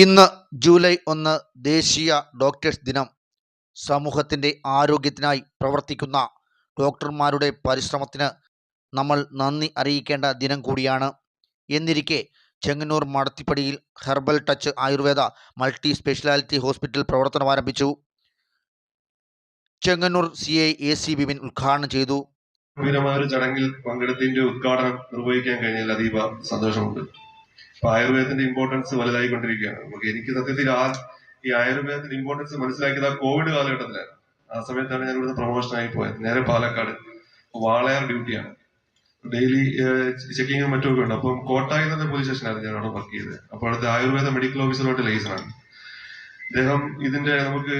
ഇന്ന് ജൂലൈ 1 ദേശീയ ഡോക്ടേഴ്സ് ദിനം. സമൂഹത്തിൻ്റെ ആരോഗ്യത്തിനായി പ്രവർത്തിക്കുന്ന ഡോക്ടർമാരുടെ പരിശ്രമത്തിന് നമ്മൾ നന്ദി അറിയിക്കേണ്ട ദിനം കൂടിയാണ്. എന്നിരിക്കെ ചെങ്ങന്നൂർ മടത്തിപ്പടിയിൽ herbal touch Ayurveda multi speciality hospital പ്രവർത്തനം ആരംഭിച്ചു. ചെങ്ങന്നൂർ CI AC ബിപിൻ ഉദ്ഘാടനം ചെയ്തു. ചടങ്ങിൽ പങ്കെടുത്തതിന്റെ ഉദ്ഘാടനം നിർവഹിക്കാൻ കഴിഞ്ഞാൽ അതീവ സന്തോഷമുണ്ട്. ആയുർവേദത്തിന്റെ ഇമ്പോർട്ടൻസ് വലുതായിക്കൊണ്ടിരിക്കുകയാണ്. എനിക്ക് സത്യത്തിൽ ഈ ആയുർവേദത്തിന്റെ ഇമ്പോർട്ടൻസ് മനസ്സിലാക്കിയത് കോവിഡ് കാലഘട്ടത്തിലാണ്. ആ സമയത്താണ് ഞാൻ ഇവിടുന്ന് പ്രൊമോഷനായി പോയത്. നേരെ പാലക്കാട് വാളയാർ ഡ്യൂട്ടിയാണ്. ഡെയിലി ചെക്കിങ്ങും മറ്റുമൊക്കെ ഉണ്ട്. അപ്പം കോട്ടായി തന്നെ പോലീസ് സ്റ്റേഷനായിരുന്നു ഞാൻ അവിടെ വർക്ക് ചെയ്തത്. അപ്പോൾ അവിടുത്തെ ആയുർവേദ മെഡിക്കൽ ഓഫീസറുമായിട്ട് ലൈസനാണ്. അദ്ദേഹം നമുക്ക്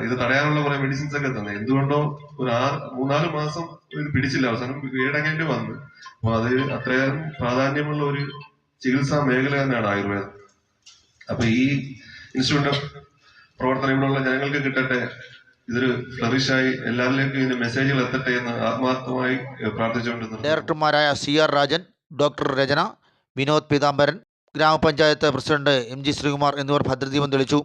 ഇത് തടയാനുള്ള കുറെ മെഡിസിൻസ് ഒക്കെ തന്നെ. എന്തുകൊണ്ടോ ഒരു 3-4 മാസം ഇത് പിടിച്ചില്ല. അവസാനം കീഴടങ്ങേണ്ടി വന്നു. അപ്പൊ അത് അത്രയും പ്രാധാന്യമുള്ള ഒരു ചികിത്സാ മേഖല തന്നെയാണ് ആയുർവേദം. അപ്പൊ ഈ ഇൻസ്റ്റിറ്റ്യൂട്ടിന്റെ പ്രവർത്തനം ഇവിടെയുള്ള ജനങ്ങൾക്ക് കിട്ടട്ടെ, ഇതൊരു ഫ്ലറിഷായി എല്ലാവരിലേക്കും ഇതിന്റെ മെസ്സേജുകൾ എത്തട്ടെ എന്ന് ആത്മാർത്ഥമായി പ്രാർത്ഥിച്ചുകൊണ്ടിരുന്നു. ഡയറക്ടർമാരായ CR രാജൻ, ഡോക്ടർ രചന, വിനോദ് പീതാംബരൻ, ഗ്രാമപഞ്ചായത്ത് പ്രസിഡന്റ് MG ശ്രീകുമാർ എന്നിവർ ഭദ്രദീപം തെളിച്ചു.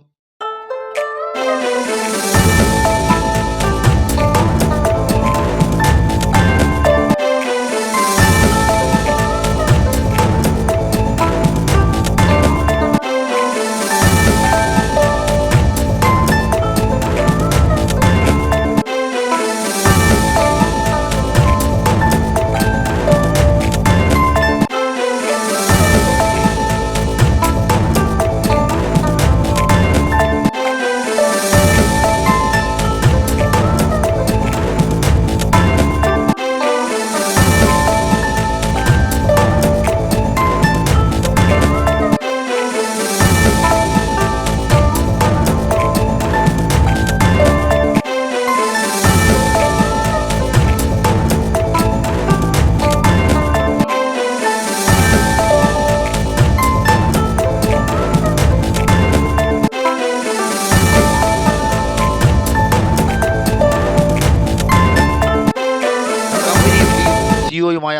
സിഇഒയുമായ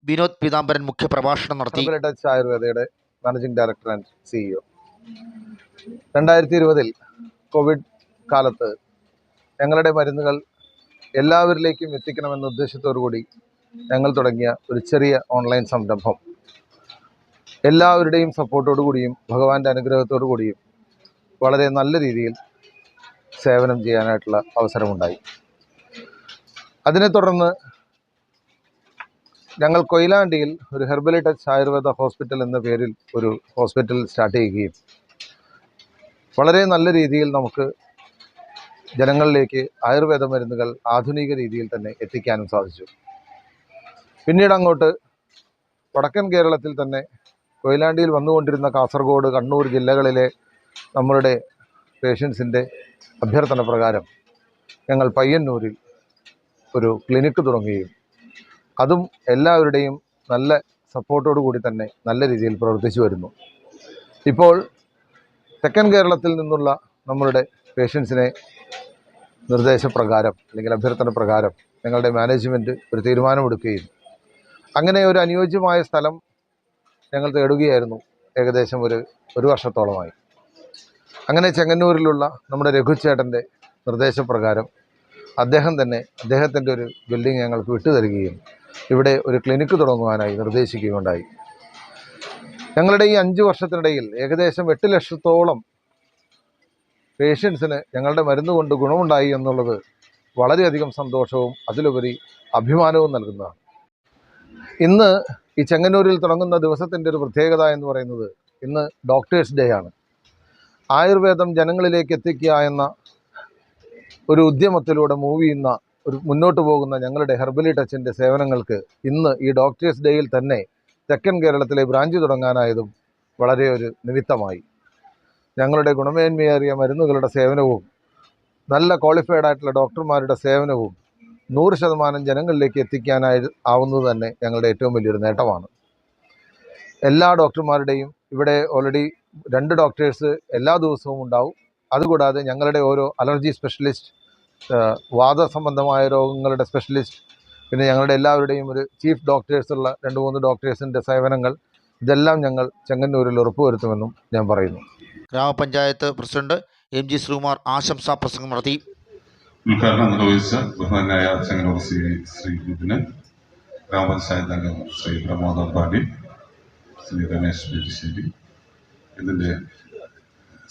വിനോദ് പീതാംബരൻ മുഖ്യപ്രഭാഷണം നടത്തി. ഹെർബൽ ടച്ച് ആയുർവേദയുടെ managing director and CEO. 2020 Covid കാലത്ത് ഞങ്ങളുടെ മരുന്നുകൾ എല്ലാവരിലേക്കും എത്തിക്കണമെന്ന ഉദ്ദേശത്തോടു കൂടി ഞങ്ങൾ തുടങ്ങിയ ഒരു ചെറിയ ഓൺലൈൻ സംരംഭം എല്ലാവരുടെയും സപ്പോർട്ടോടു കൂടിയും ഭഗവാന്റെ അനുഗ്രഹത്തോടു കൂടിയും വളരെ നല്ല രീതിയിൽ സേവനം ചെയ്യാനായിട്ടുള്ള അവസരമുണ്ടായി. അതിനെ തുടർന്ന് ഞങ്ങൾ കൊയിലാണ്ടിയിൽ ഒരു ഹെർബൽ ടച്ച് ആയുർവേദ ഹോസ്പിറ്റൽ എന്ന പേരിൽ ഒരു ഹോസ്പിറ്റൽ സ്റ്റാർട്ട് ചെയ്യുകയും വളരെ നല്ല രീതിയിൽ നമുക്ക് ജനങ്ങളിലേക്ക് ആയുർവേദ മരുന്നുകൾ ആധുനിക രീതിയിൽ തന്നെ എത്തിക്കാനും സാധിച്ചു. പിന്നീട് അങ്ങോട്ട് വടക്കൻ കേരളത്തിൽ തന്നെ കൊയിലാണ്ടിയിൽ വന്നുകൊണ്ടിരുന്ന കാസർഗോഡ്, കണ്ണൂർ ജില്ലകളിലെ നമ്മളുടെ പേഷ്യൻസിൻ്റെ അഭ്യർത്ഥന പ്രകാരം ഞങ്ങൾ പയ്യന്നൂരിൽ ഒരു ക്ലിനിക്ക് തുടങ്ങുകയും അതും എല്ലാവരുടെയും നല്ല സപ്പോർട്ടോടു കൂടി തന്നെ നല്ല രീതിയിൽ പ്രവർത്തിച്ചു വരുന്നു. ഇപ്പോൾ തെക്കൻ കേരളത്തിൽ നിന്നുള്ള നമ്മളുടെ പേഷ്യൻസിനെ നിർദ്ദേശപ്രകാരം അല്ലെങ്കിൽ അഭ്യർത്ഥന പ്രകാരം ഞങ്ങളുടെ മാനേജ്മെൻറ്റ് ഒരു തീരുമാനമെടുക്കുകയും അങ്ങനെ ഒരു അനുയോജ്യമായ സ്ഥലം ഞങ്ങൾ തേടുകയായിരുന്നു ഏകദേശം ഒരു വർഷത്തോളമായി. അങ്ങനെ ചെങ്ങന്നൂരിലുള്ള നമ്മുടെ രഘുചേട്ടൻ്റെ നിർദ്ദേശപ്രകാരം അദ്ദേഹത്തിൻ്റെ ഒരു ബിൽഡിംഗ് ഞങ്ങൾക്ക് വിട്ടുതരികയും ഇവിടെ ഒരു ക്ലിനിക്ക് തുടങ്ങുവാനായി നിർദ്ദേശിക്കുകയുണ്ടായി. ഞങ്ങളുടെ ഈ 5 വർഷത്തിനിടയിൽ ഏകദേശം 8 ലക്ഷത്തോളം പേഷ്യൻസിന് ഞങ്ങളുടെ മരുന്ന് കൊണ്ട് ഗുണമുണ്ടായി എന്നുള്ളത് വളരെയധികം സന്തോഷവും അതിലുപരി അഭിമാനവും നൽകുന്നതാണ്. ഇന്ന് ഈ ചെങ്ങന്നൂരിൽ തുടങ്ങുന്ന ദിവസത്തിൻ്റെ ഒരു പ്രത്യേകത എന്ന് പറയുന്നത് ഇന്ന് ഡോക്ടേഴ്സ് ഡേ ആണ്. ആയുർവേദം ജനങ്ങളിലേക്ക് എത്തിക്കുക എന്ന ഒരു ഉദ്യമത്തിലൂടെ മുന്നോട്ട് പോകുന്ന ഞങ്ങളുടെ ഹെർബൽ ടച്ചിൻ്റെ സേവനങ്ങൾക്ക് ഇന്ന് ഈ ഡോക്ടേഴ്സ് ഡേയിൽ തന്നെ തെക്കൻ കേരളത്തിലെ ബ്രാഞ്ച് തുടങ്ങാനായതും വളരെ ഒരു നിമിത്തമായി. ഞങ്ങളുടെ ഗുണമേന്മയേറിയ മരുന്നുകളുടെ സേവനവും നല്ല ക്വാളിഫൈഡ് ആയിട്ടുള്ള ഡോക്ടർമാരുടെ സേവനവും 100% ജനങ്ങളിലേക്ക് ആവുന്നത് തന്നെ ഞങ്ങളുടെ ഏറ്റവും വലിയൊരു നേട്ടമാണ്. എല്ലാ ഡോക്ടർമാരുടെയും ഇവിടെ ഓൾറെഡി 2 ഡോക്ടേഴ്സ് എല്ലാ ദിവസവും ഉണ്ടാവും. അതുകൂടാതെ ഞങ്ങളുടെ ഓരോ അലർജി സ്പെഷ്യലിസ്റ്റ്, വാദസംബന്ധമായ രോഗങ്ങളുടെ സ്പെഷ്യലിസ്റ്റ്, പിന്നെ ഞങ്ങളുടെ എല്ലാവരുടെയും ഒരു ചീഫ് ഡോക്ടേഴ്സുള്ള 2-3 ഡോക്ടേഴ്സിൻ്റെ സേവനങ്ങൾ ഇതെല്ലാം ഞങ്ങൾ ചെങ്ങന്നൂരിൽ ഉറപ്പുവരുത്തുമെന്നും ഞാൻ പറയുന്നു. ഗ്രാമപഞ്ചായത്ത് പ്രസിഡന്റ് MG ശ്രീകുമാർ ആശംസാ പ്രസംഗം നടത്തി. ഉദ്ഘാടനം നിർവഹിച്ച ബഹുമാനായ ചെങ്ങന്നൂർ ശ്രീ ഇതിന് ഗ്രാമപഞ്ചായത്ത് അംഗം ശ്രീ പ്രമോദ് പാടി, ശ്രീ രമേശ് പെരിശ്ശേരി, ഇതിൻ്റെ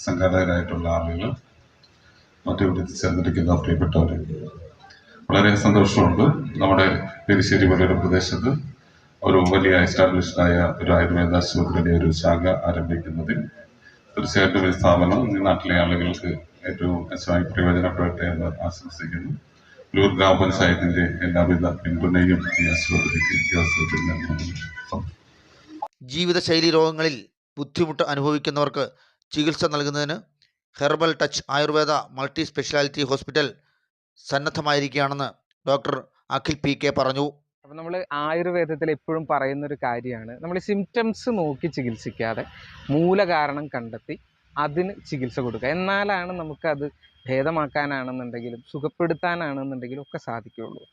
സംഘാടകരായിട്ടുള്ള ആളുകൾ, മറ്റിവിടെ ചേർന്നിരിക്കുന്ന പ്രിയപ്പെട്ടവർ, വളരെ സന്തോഷമുണ്ട്. നമ്മുടെ പെരിശ്ശേരി പോലെയൊരു പ്രദേശത്ത് ഒരു വലിയ എസ്റ്റാബ്ലിഷ്ഡായ ഒരു ആയുർവേദ ആശുപത്രിയുടെ ഒരു ശാഖ ആരംഭിക്കുന്നതിൽ തീർച്ചയായിട്ടും ഈ സ്ഥാപനം ഈ നാട്ടിലെ ആളുകൾക്ക് ഏറ്റവും മെച്ചമായി പ്രയോജനപ്പെടട്ടെ എന്ന് ആശംസിക്കുന്നു. ഉള്ളൂർ ഗ്രാമപഞ്ചായത്തിന്റെ എല്ലാവിധ പിന്തുണയും ഈ ആശുപത്രിക്ക് ഈ അവസരത്തിൽ നൽകുന്നു. ജീവിതശൈലി രോഗങ്ങളിൽ ബുദ്ധിമുട്ട് അനുഭവിക്കുന്നവർക്ക് ചികിത്സ നൽകുന്നതിന് herbal touch Ayurveda multi speciality hospital സന്നദ്ധമായിരിക്കുകയാണെന്ന് ഡോക്ടർ അഖിൽ PK പറഞ്ഞു. അപ്പം നമ്മൾ ആയുർവേദത്തിൽ എപ്പോഴും പറയുന്നൊരു കാര്യമാണ്, നമ്മൾ സിംറ്റംസ് നോക്കി ചികിത്സിക്കാതെ മൂലകാരണം കണ്ടെത്തി അതിന് ചികിത്സ കൊടുക്കുക. എന്നാലാണ് നമുക്കത് ഭേദമാക്കാനാണെന്നുണ്ടെങ്കിലും സുഖപ്പെടുത്താനാണെന്നുണ്ടെങ്കിലും ഒക്കെ സാധിക്കുകയുള്ളൂ.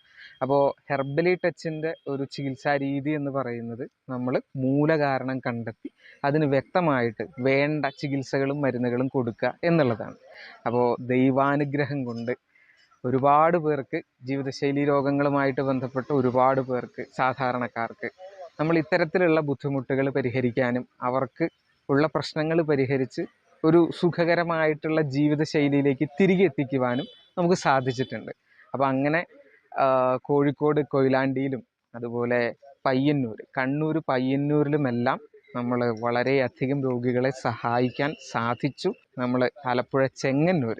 അപ്പോൾ ഹെർബലി ടച്ചിൻ്റെ ഒരു ചികിത്സാ രീതി എന്ന് പറയുന്നത് നമ്മൾ മൂലകാരണം കണ്ടെത്തി അതിന് വ്യക്തമായിട്ട് വേണ്ട ചികിത്സകളും മരുന്നുകളും കൊടുക്കുക എന്നുള്ളതാണ്. അപ്പോൾ ദൈവാനുഗ്രഹം കൊണ്ട് ഒരുപാട് പേർക്ക് ജീവിതശൈലി രോഗങ്ങളുമായിട്ട് ബന്ധപ്പെട്ട ഒരുപാട് പേർക്ക്, സാധാരണക്കാർക്ക് നമ്മൾ ഇത്തരത്തിലുള്ള ബുദ്ധിമുട്ടുകൾ പരിഹരിക്കാനും അവർക്ക് ഉള്ള പ്രശ്നങ്ങൾ പരിഹരിച്ച് ഒരു സുഖകരമായിട്ടുള്ള ജീവിതശൈലിയിലേക്ക് തിരികെ എത്തിക്കുവാനും നമുക്ക് സാധിച്ചിട്ടുണ്ട്. അപ്പോൾ അങ്ങനെ കോഴിക്കോട് കൊയിലാണ്ടിയിലും അതുപോലെ കണ്ണൂർ പയ്യന്നൂരിലുമെല്ലാം നമ്മൾ വളരെയധികം രോഗികളെ സഹായിക്കാൻ സാധിച്ചു. നമ്മൾ ആലപ്പുഴ ചെങ്ങന്നൂർ